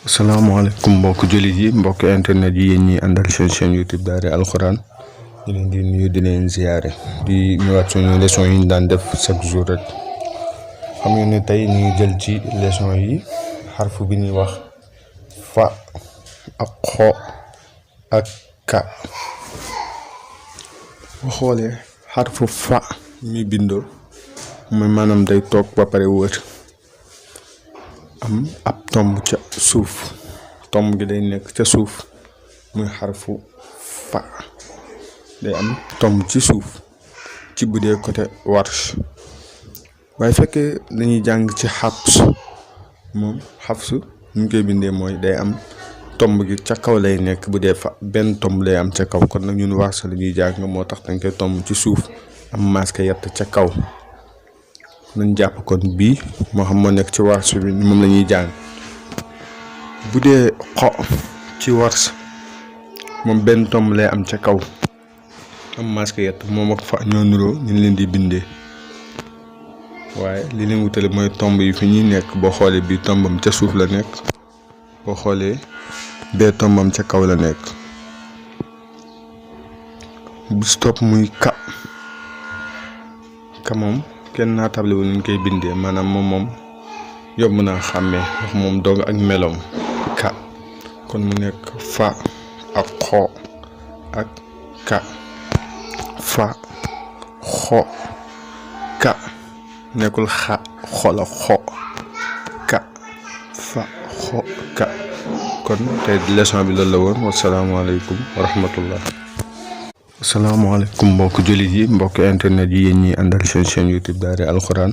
asalaamaaleykum mbokk jullit yi mbokk internet yi yéen ñi àndal seen chaîne YouTube Daara Alxuraan ñu leen di nuyu di leen ziyaare di ñëwaat suñu leçon yi ñu daan def chaque jour rek xam ngeen ne tey ñu ngi jël ci leçon yi xarfu bi ñuy wax fa ak xo ak ka. boo xoolee xarfu fa mi bindoo mooy maanaam day toog ba pare wër am ab tomb ca suuf tomb gi day nekk ca suuf muy xarfu fa day am tomb ci suuf ci bu dee côté warsh waaye fekkee dañuy jàng ci xabs moom xabsu ñu koy bindee mooy day am tomb gi ca kaw lay nekk bu dee fa benn tomb lay am ca kaw kon nag ñun warsh la ñuy jàng moo tax dañ koy tomb ci suuf am masque yett ca kaw nañ jàpp kon bii moo xam moo nekk ci warsh bi moom la ñuy jàng bu dee xo ci warsh moom benn tomb lay am ca kaw am masque yett moom ak fa ñoo nuroo ñu leen di bindee waaye li leen wutale mooy tomb yi fi ñuy nekk boo xoolee bii tombam ca suuf la nekk boo xoolee bee tombam ca kaw la nekk bu stop muy ka moom kenn naa table wu ñu koy bindee maanaam moom yomb naa xàmmee ndax moom dong ak meloom ka kon mu nekk fa ak xo ak ka fa xo ka nekkul xa xola xo ka fa xo ka kon tey leçon bi loolu la woon wasalaamaaleykum wa rahmatullah. asalaamaaleykum mbokk jullit yi mbokk internet yi yéen ñi àndal seen chaîne YouTube Daara Alxuraan